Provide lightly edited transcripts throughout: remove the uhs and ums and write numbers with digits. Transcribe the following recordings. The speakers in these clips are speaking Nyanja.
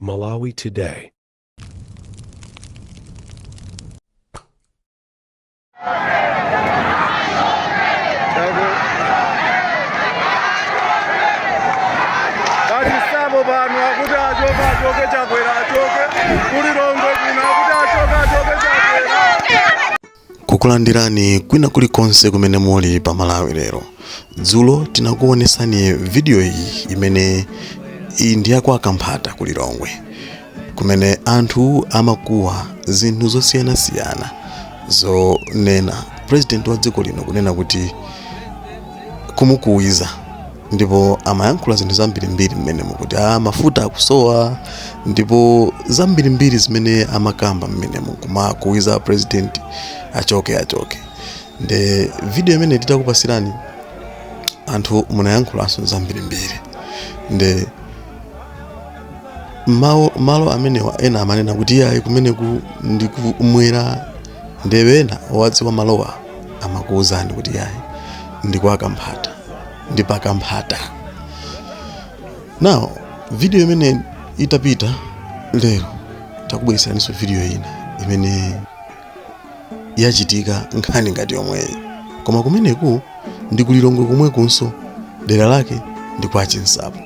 Malawi Today. Kukulandirani kwina kulikonse kumene muli pa Malawi lero. Dzulo tinakuonesani video iyi imene ndi yakwa Kamphata ku Lilongwe, kumene anthu amakuwa zinthu zosiyanasiyana zonena president wa dziko lino kunena kuti kumukuwiza, ndipo amayankhula zinthu zambirimbiri mmene mukuti mafuta akusowa, ndipo zambirimbiri zimene amakamba mmene kumakuwiza president achoke. Nde video imene titakupasirani anthu munayankhulanso zambirimbiri. Nde malo amenewa ena amanena kuti yayi kumeneku ndi kumwera, ndewena owadziwa malowa amakuwuzani kuti yayi ndi kwa Kamphata, ndi pa Kamphata. Now video imene itapita lero takubweresaniso video ina imene yachitika nkhani ngati yomweyi, koma kumeneku ndi ku Lilongwe komwekunso, dera lake ndi kwa Chinsapo.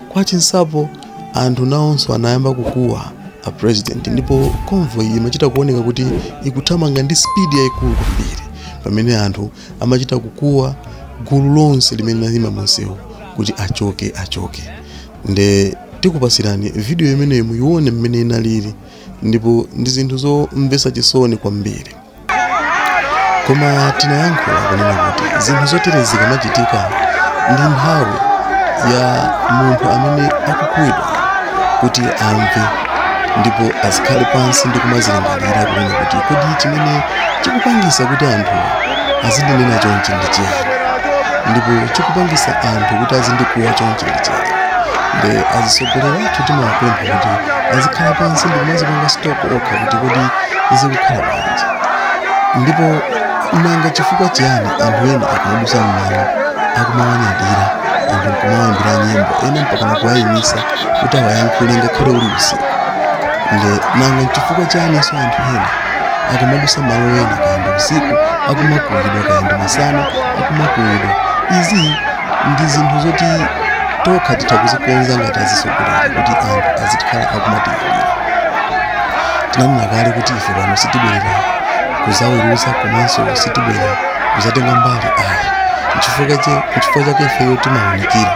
Kwa Chinsapo anthu nawonso anayamba kukuwa a president, ndipo convoy imachita kuoneka kuti ikuthamanga ndi speed yayikulu kwambiri, pamene anthu amachita kukuwa gulu lonse limene lima monsewu kuti achoke. Nde tikupasirani video imene muyione mmene inalili, ndipo ndi zinthu zomvetsa chisoni kwambiri. Koma tinayankhula kunena kuti zinthu zotere zikamachitika ndi nthawi ya munthu amene akukwidwa kuti amve, ndipo azikhale pansi ndi kumazilingalira kunena kuti kodi chimene chikupangisa kuti anthu azindinena chonchi ndi chiyani, ndipo chikupangisa anthu kuti azindikuwa chonchi ndi chiyani. Nde azisogoleri athu timawapempha kuti azikhala pansi ndi kumazipanga stop okha kuti kodi zikukhala bwanji, ndipo nanga chifukwa chiyani anthu ena akamadusa mmalo akumawanyadira, anthu kumawambira nyimbo ena mpaka nakuwayimisa kuti awayankhule ngakhale uli usiku. Nde nanga chifukwa chiyaniso anthu ena akamadusa malo ena kayenda usiku akumakuwidwa, kayenda masana akumakuwidwa. Izi ndi zinthu zoti tokha titha kuzikonza ngati azisogoleri kuti anthu azikhala akumatilira. Tinanena kale kuti ife pano sitibwerera kuzaweruza komanso sitibwera kuzatenga mbali ayi. Nchifukwa chake ifeyo timawunikira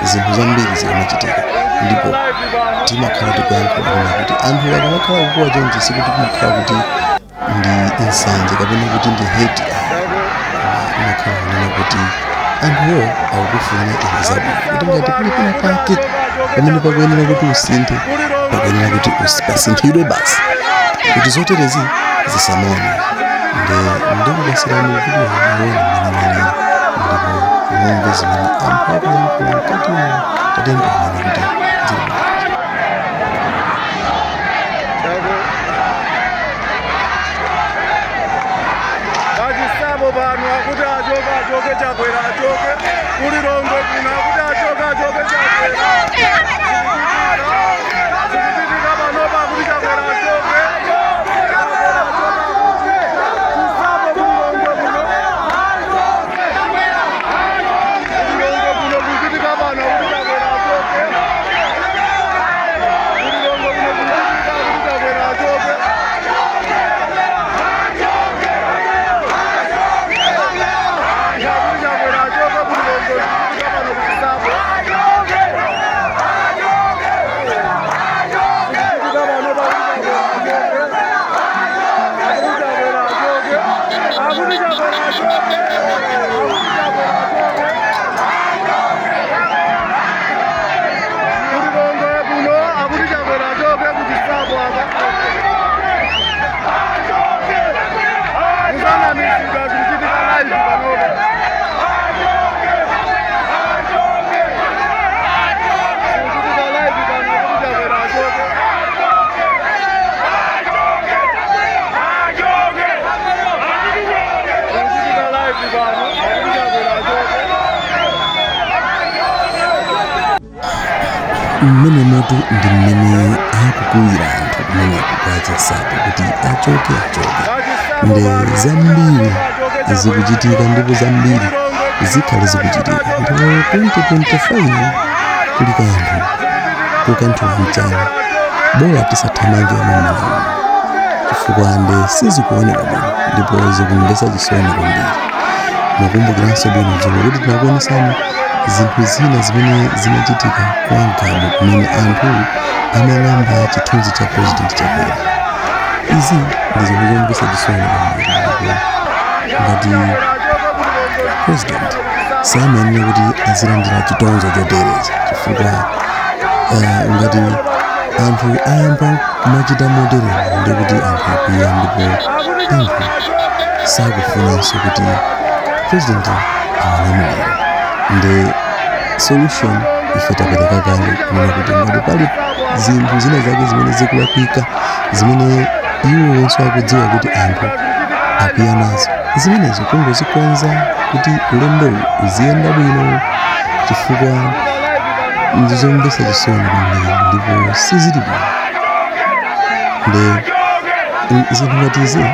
zinthu zambiri zikamachitika, ndipo timakhala tikuyankhula kunena kuti anthu akamakhala kukuwa chonchi sikuti timakhala kuti ndi insanje kapena kuti ndi hate ayi. Imakhala kunena kuti anthuwo akukufunira iwe zabwino, kuti ngati kuli pena pake pamene pakuyenera kuti usinthe, pakuyenera kuti pasinthidwe basi, kuti zoterezi zisamaone. Ndikupasirani video yoyona mmene ndipo mumve zimene anthu akuyankhula mkati mwa tatengaonera kuti zili pano akuti achoke chakwera, achoke ku Lilongwe kuno akuti achoke chakwera. Zikuchitika panopa akuti chakwera achoke. mmene moto ndi mmene akukuwira anthu kumeneko kwa chinsapo kuti achoke nde zambiri zikuchitika ndipo zambiri zikhale zikuchitika ndipo 2025 kuli kanthu kukanthula mchana bora tisathamange mumalamu chifukwa nde sizikuoneka bwino ndipo zikumvetsa chisoni kwambiri. Mukumbukiranso bwino dzulo kuti tinakuonesani zinthu zina zimene zimachitika kwa Gabu kumene anthu amang'amba chithunzi cha president Chakwera. Izi ndi zinthu zomvetsa chisoni kwambiri ngati president samayenera kuti azilandira chitonzo choterechi chifukwa ngati anthu ayamba kumachita moterera ndi kuti anthu akwiya ndipo anthu sakufunanso kuti president awalamulire. Nde solution ife tapereka kale kunena kuti ngati pali zinthu zina zake zimene zikulakwika zimene iwo wonse akudziwa kuti anthu akwiya nazo zimenezo kungozikonza kuti ulendo uziyenda bwino chifukwa ndizomvetsa chisoni kwambiri ndipo sizili bwino. Nde zinthu ngati izi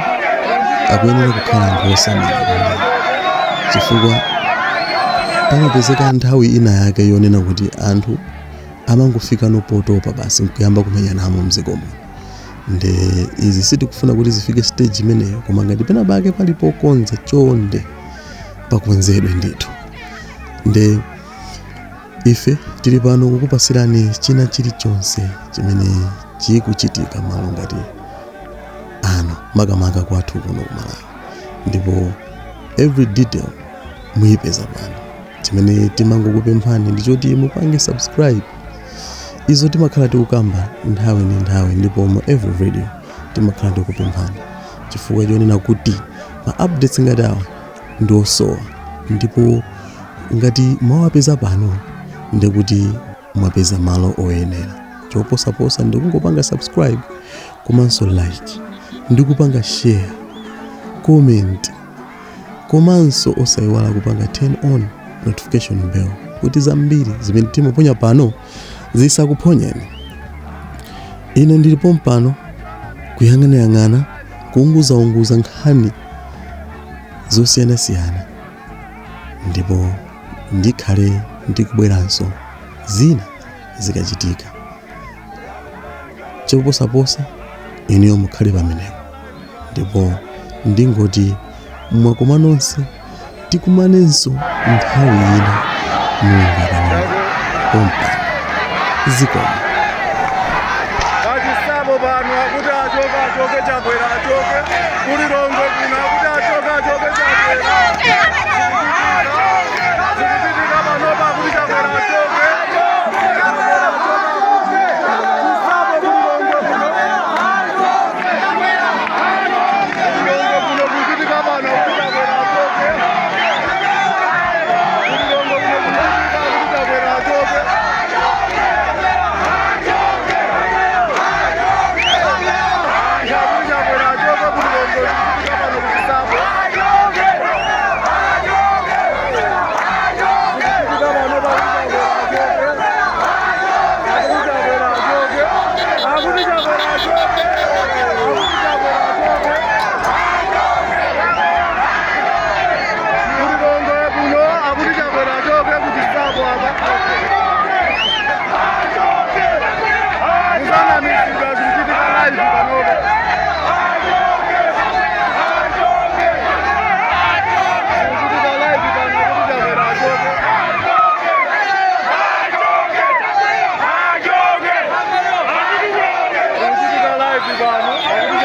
akuyenera kukhala anthu osamala kwambiri chifukwa pamapezeka nthawi ina yake yonena kuti anthu amangofika nopotopa basi nkuyamba kumenya namo mzikomo. Nde izi sitikufuna kuti zifike stage imeneyo koma ngati pena pake palipo konza chonde pakonzedwe ndithu. Nde ife tili pano kukupasirani china chilichonse chimene chikuchitika malo ngati ano makamaka kwathu kuno kumalawi ndipo every detail muyipeza pano. Chimene timangokupemphani ndichoti mupange subscribe. Izo timakhala tikukamba nthawi ndi nthawi ndipo mu every video timakhala tikupemphani chifukwa chonena kuti ma updates ngati awa ndi osowa ndipo ngati mwawapeza pano ndikuti mwapeza malo oyenera. Choposaposa ndikungopanga subscribe komanso like ndikupanga share comment komanso osayiwala kupanga turn on notification bell kuti zambiri zimene timaponya pano zisakuphonyeni. Ine ndilipo mpano kuyang'anayang'ana kuunguzaunguza nkhani zosiyanasiyana ndipo ndikhale ndikubweranso zina zikachitika. Choposaposa inuyo mukhale pamenepo ndipo ndingoti mwakoma nonse tikumanenso nthawi ina Mulungu akanena pompa zikomo. Chisabo pano akuti achoke Chakwera achoke kuli Longwe kuno akuti achoke Chakwera. Zikuchitika pano pakuti Chakwera achoke. Everybody.